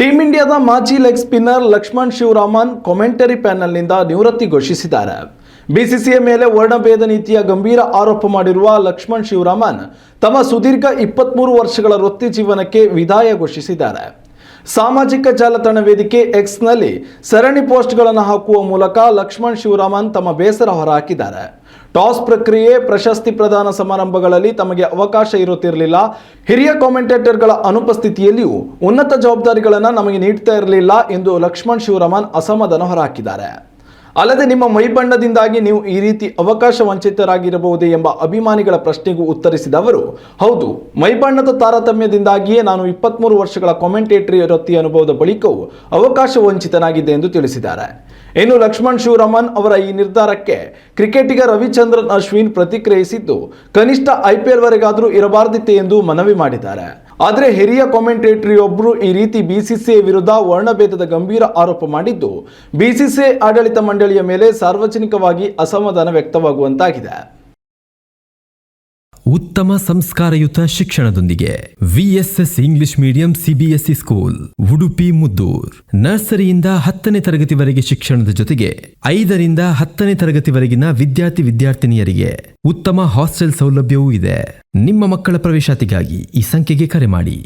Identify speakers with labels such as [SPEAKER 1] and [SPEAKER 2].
[SPEAKER 1] Team ಇಂಡಿಯಾದ ಮಾಜಿ leg spinner Laxman Sivaraman commentary ಪ್ಯಾನೆಲ್ನಿಂದ ನಿವೃತ್ತಿ ಘೋಷಿಸಿದ್ದಾರೆ. ಬಿಸಿಸಿಐ ಮೇಲೆ ವರ್ಣಭೇದ ನೀತಿಯ ಗಂಭೀರ ಆರೋಪ ಮಾಡಿರುವ ಲಕ್ಷ್ಮಣ್ ಶಿವರಾಮನ್ ತಮ್ಮ ಸುದೀರ್ಘ 23 ವರ್ಷಗಳ ವೃತ್ತಿ ಜೀವನಕ್ಕೆ ವಿದಾಯ ಘೋಷಿಸಿದ್ದಾರೆ. ಸಾಮಾಜಿಕ ಜಾಲತಾಣ ವೇದಿಕೆ ಎಕ್ಸ್ನಲ್ಲಿ ಸರಣಿ ಪೋಸ್ಟ್ಗಳನ್ನು ಹಾಕುವ ಮೂಲಕ ಲಕ್ಷ್ಮಣ್ ಶಿವರಾಮನ್ ತಮ್ಮ ಬೇಸರ ಹೊರಹಾಕಿದ್ದಾರೆ. ಟಾಸ್ ಪ್ರಕ್ರಿಯೆ, ಪ್ರಶಸ್ತಿ ಪ್ರದಾನ ಸಮಾರಂಭಗಳಲ್ಲಿ ತಮಗೆ ಅವಕಾಶ ಇರುತ್ತಿರಲಿಲ್ಲ. ಹಿರಿಯ ಕಾಮೆಂಟೇಟರ್ಗಳ ಅನುಪಸ್ಥಿತಿಯಲ್ಲಿಯೂ ಉನ್ನತ ಜವಾಬ್ದಾರಿಗಳನ್ನು ನಮಗೆ ನೀಡ್ತಾ ಇರಲಿಲ್ಲ ಎಂದು ಲಕ್ಷ್ಮಣ್ ಶಿವರಾಮನ್ ಅಸಮಾಧಾನ ಹೊರಹಾಕಿದ್ದಾರೆ. ಅಲ್ಲದೆ ನಿಮ್ಮ ಮೈಬಣ್ಣದಿಂದಾಗಿ ನೀವು ಈ ರೀತಿ ಅವಕಾಶ ವಂಚಿತರಾಗಿರಬಹುದೇ ಎಂಬ ಅಭಿಮಾನಿಗಳ ಪ್ರಶ್ನೆಗೂ ಉತ್ತರಿಸಿದ ಅವರು, ಹೌದು, ಮೈಬಣ್ಣದ ತಾರತಮ್ಯದಿಂದಾಗಿಯೇ ನಾನು 23 ವರ್ಷಗಳ ಕಾಮೆಂಟೇಟರಿ ವೃತ್ತಿ ಅನುಭವದ ಬಳಿಕವೂ ಅವಕಾಶ ವಂಚಿತನಾಗಿದ್ದೆ ಎಂದು ತಿಳಿಸಿದ್ದಾರೆ. ಇನ್ನು ಲಕ್ಷ್ಮಣ್ ಶಿವರಾಮನ್ ಅವರ ಈ ನಿರ್ಧಾರಕ್ಕೆ ಕ್ರಿಕೆಟಿಗ ರವಿಚಂದ್ರನ್ ಅಶ್ವಿನ್ ಪ್ರತಿಕ್ರಿಯಿಸಿದ್ದು, ಕನಿಷ್ಠ IPL ವರೆಗಾದರೂ ಇರಬಾರದಿತ್ತೆ ಎಂದು ಮನವಿ ಮಾಡಿದ್ದಾರೆ. ಆದರೆ ಹಿರಿಯ ಕಾಮೆಂಟೇಟರಿಯೊಬ್ಬರು ಈ ರೀತಿ ಬಿಸಿಸಿಐ ವಿರುದ್ಧ ವರ್ಣಭೇದದ ಗಂಭೀರ ಆರೋಪ ಮಾಡಿದ್ದು ಬಿಸಿಸಿಐ ಆಡಳಿತ ಮಂಡಳಿಯ ಮೇಲೆ ಸಾರ್ವಜನಿಕವಾಗಿ ಅಸಮಾಧಾನ ವ್ಯಕ್ತವಾಗುವಂತಾಗಿದೆ.
[SPEAKER 2] ಉತ್ತಮ ಸಂಸ್ಕಾರಯುತ ಶಿಕ್ಷಣದೊಂದಿಗೆ VSS English medium CBSE school Udupi Muddur. ನರ್ಸರಿಯಿಂದ 10ನೇ ತರಗತಿವರೆಗೆ ಶಿಕ್ಷಣದ ಜೊತೆಗೆ 5ರಿಂದ 10ನೇ ತರಗತಿವರೆಗಿನ ವಿದ್ಯಾರ್ಥಿನಿಯರಿಗೆ ಉತ್ತಮ ಹಾಸ್ಟೆಲ್ ಸೌಲಭ್ಯವೂ ಇದೆ. ನಿಮ್ಮ ಮಕ್ಕಳ ಪ್ರವೇಶಾತಿಗಾಗಿ ಈ ಸಂಖ್ಯೆಗೆ ಕರೆ ಮಾಡಿ.